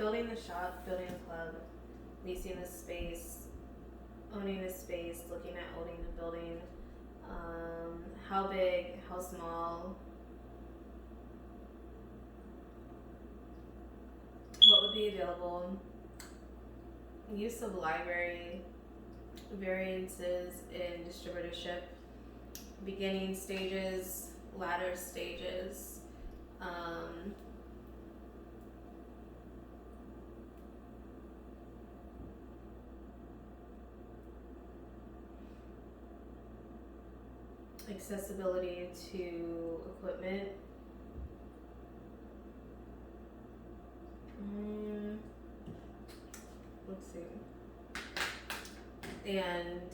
building the shop, building a club, leasing a space, owning a space, looking at owning a building, how big, how small, what would be available, use of library, variances in distributorship, beginning stages, latter stages, accessibility to equipment. Let's see. And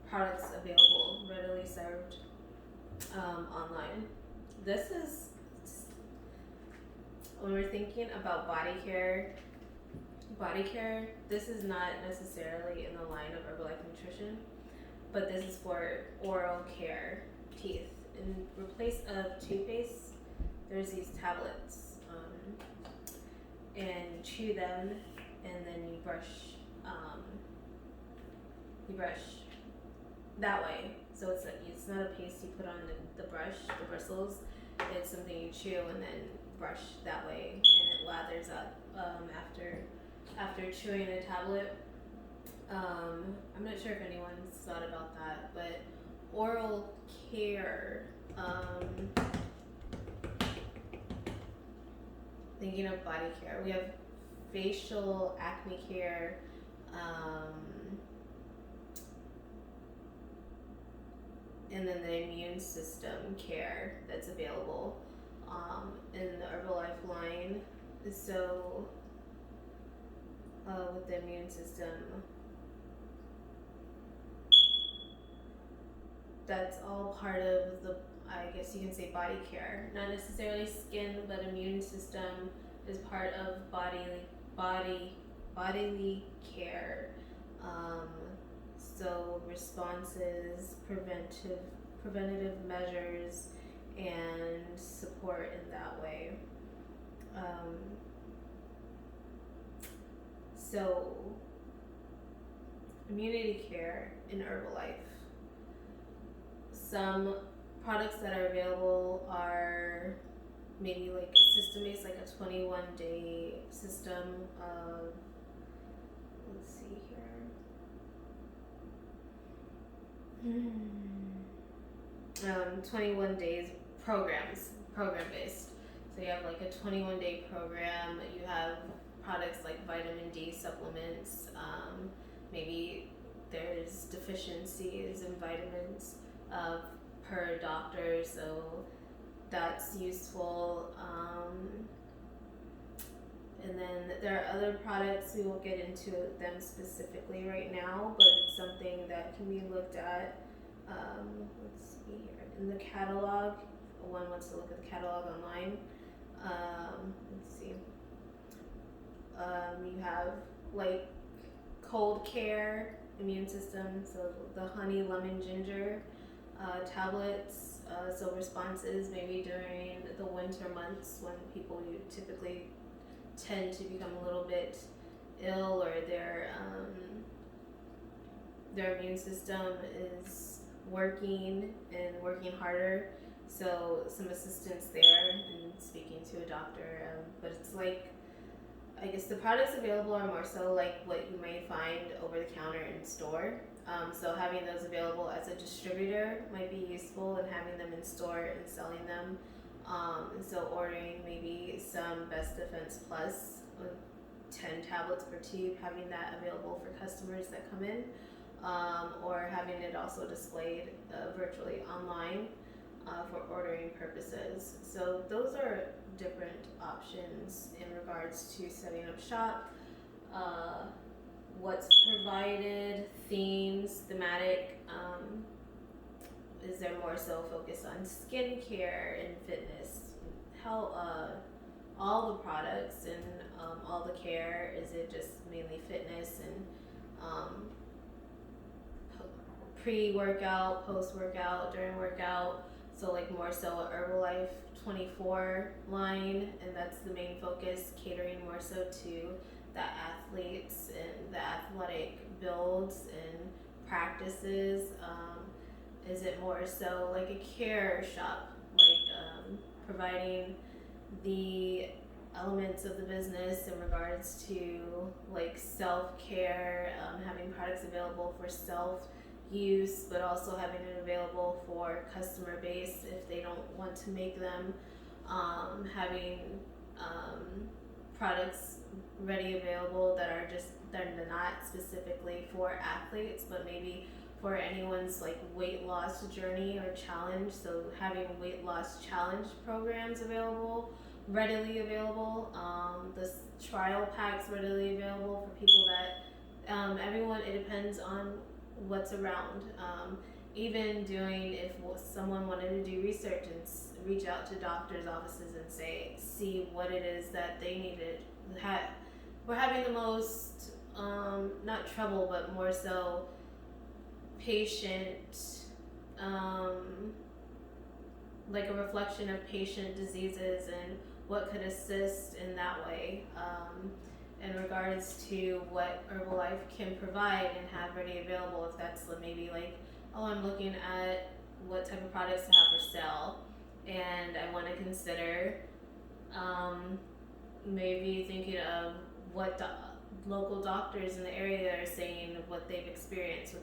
products available, readily served online. This is, when we're thinking about body care, this is not necessarily in the line of Herbalife Nutrition, but this is for oral care, teeth. In place of toothpaste, there's these tablets, and you chew them, and then you brush that way. So it's not a paste you put on the brush, the bristles. It's something you chew and then brush that way, and it lathers up after chewing a tablet. I'm not sure if anyone's thought about that, but oral care, thinking of body care, we have facial acne care, and then the immune system care that's available in the Herbalife line. So with the immune system, that's all part of the, I guess you can say, body care. Not necessarily skin, but immune system is part of bodily care. So responses, preventative measures, and support in that way. So immunity care in Herbalife. Some products that are available are maybe like system-based, like a 21-day system of, let's see here, 21 days program-based. So you have like a 21-day program. You have products like vitamin D supplements. Maybe there's deficiencies in vitamins per doctor, so that's useful. And then there are other products, we won't get into them specifically right now, but it's something that can be looked at. Let's see here in the catalog. If one wants to look at the catalog online. Let's see. You have like cold care, immune system, so the honey, lemon, ginger tablets, so responses maybe during the winter months when people typically tend to become a little bit ill, or their immune system is working harder. So some assistance there and speaking to a doctor, but it's like, I guess the products available are more so like what you may find over the counter in store. So having those available as a distributor might be useful, and having them in store and selling them. And so ordering maybe some Best Defense Plus with 10 tablets per tube, having that available for customers that come in, or having it also displayed virtually online for ordering purposes. So those are different options in regards to setting up shop. What's provided, themes, thematic. Is there more so focus on skincare and fitness? How all the products and all the care? Is it just mainly fitness and pre-workout, post-workout, during workout? So like more so a Herbalife 24 line, and that's the main focus, catering more so to the athletes and the athletic builds and practices. Is it more so like a care shop, like providing the elements of the business in regards to like self-care, having products available for self-use, but also having it available for customer base if they don't want to make them, having products ready available that are not specifically for athletes, but maybe for anyone's like weight loss journey or challenge. So having weight loss challenge programs readily available, the trial packs readily available for people that everyone, it depends on what's around. Even doing, if someone wanted to do research and reach out to doctors' offices and see what it is that they needed. We're having the most, not trouble, but more so patient, like a reflection of patient diseases and what could assist in that way, in regards to what Herbalife can provide and have ready available. If that's maybe like, oh, I'm looking at what type of products to have for sale, and I want to consider maybe thinking of what local doctors in the area are saying of what they've experienced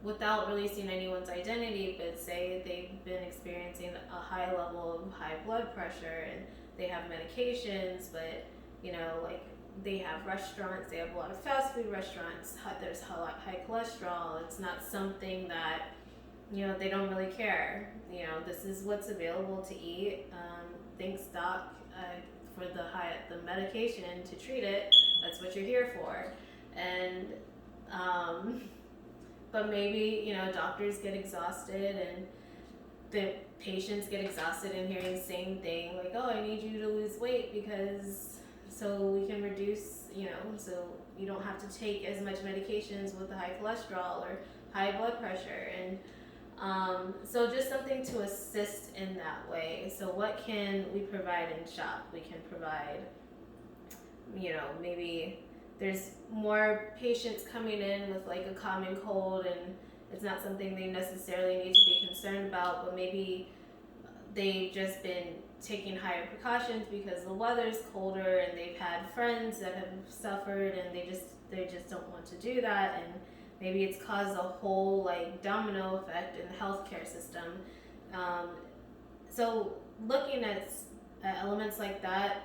without releasing anyone's identity, but say they've been experiencing a high level of high blood pressure and they have medications, but like they have restaurants, they have a lot of fast food restaurants, there's high cholesterol. It's not something that they don't really care. This is what's available to eat. Thanks doc for the medication to treat it. That's what you're here for. And but maybe doctors get exhausted and the patients get exhausted in hearing the same thing, like, oh, I need you to lose weight because so we can reduce, so you don't have to take as much medications with the high cholesterol or high blood pressure. And so just something to assist in that way. So what can we provide in shop? We can provide, maybe there's more patients coming in with like a common cold and it's not something they necessarily need to be concerned about, but maybe they've just been taking higher precautions because the weather's colder and they've had friends that have suffered and they just don't want to do that, and maybe it's caused a whole like domino effect in the healthcare system. So looking at elements like that,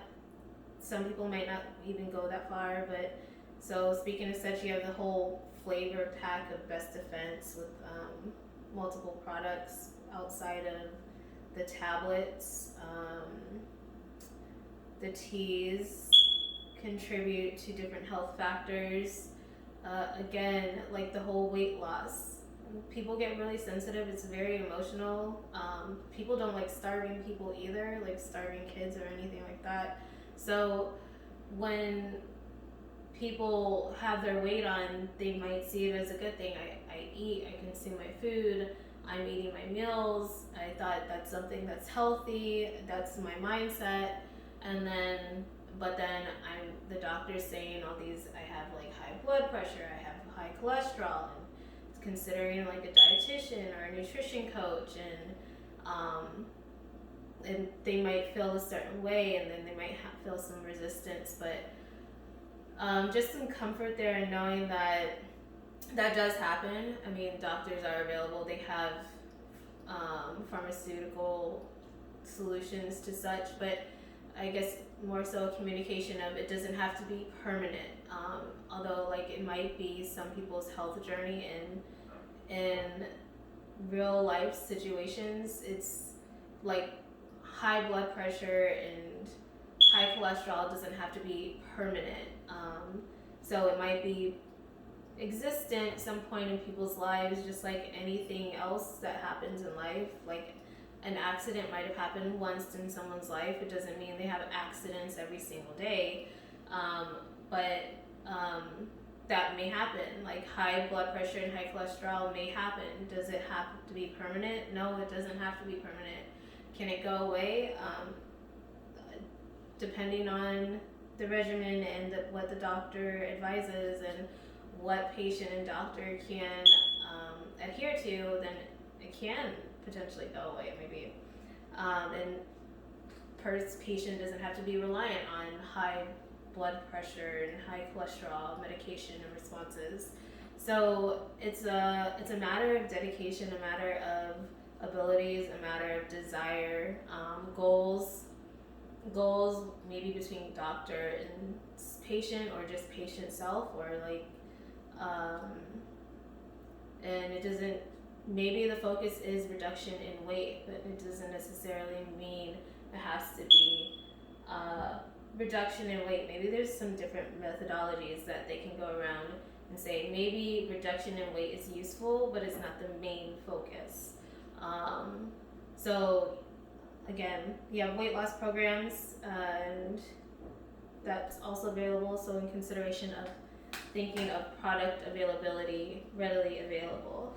some people might not even go that far, but so speaking of such, you have the whole flavor pack of Best Defense with multiple products outside of the tablets. The teas contribute to different health factors. Again, like the whole weight loss. People get really sensitive. It's very emotional. People don't like starving people either, like starving kids or anything like that. So when people have their weight on, they might see it as a good thing. I eat, I consume my food, I'm eating my meals, I thought that's something that's healthy, that's my mindset, but then the doctor's saying all these, I have like high blood pressure, I have high cholesterol, and considering like a dietitian or a nutrition coach, and they might feel a certain way, and then they might feel some resistance, but just some comfort there in knowing that does happen. I mean, doctors are available. They have pharmaceutical solutions to such, but I guess more so a communication of it doesn't have to be permanent. Although, like, it might be some people's health journey in real life situations. It's like high blood pressure and high cholesterol doesn't have to be permanent. So it might be existent at some point in people's lives, just like anything else that happens in life. Like an accident might have happened once in someone's life. It doesn't mean they have accidents every single day. But that may happen. Like high blood pressure and high cholesterol may happen. Does it have to be permanent? No, it doesn't have to be permanent. Can it go away? Depending on the regimen and what the doctor advises and what patient and doctor can adhere to, then it can potentially go away maybe. And patient doesn't have to be reliant on high blood pressure and high cholesterol medication and responses. So it's a matter of dedication, a matter of abilities, a matter of desire, goals maybe between doctor and patient, or just patient self, or like and it doesn't, maybe the focus is reduction in weight, but it doesn't necessarily mean it has to be reduction in weight. Maybe there's some different methodologies that they can go around and say maybe reduction in weight is useful, but it's not the main focus. So again, you have weight loss programs, and that's also available. So in consideration of thinking of product availability, readily available.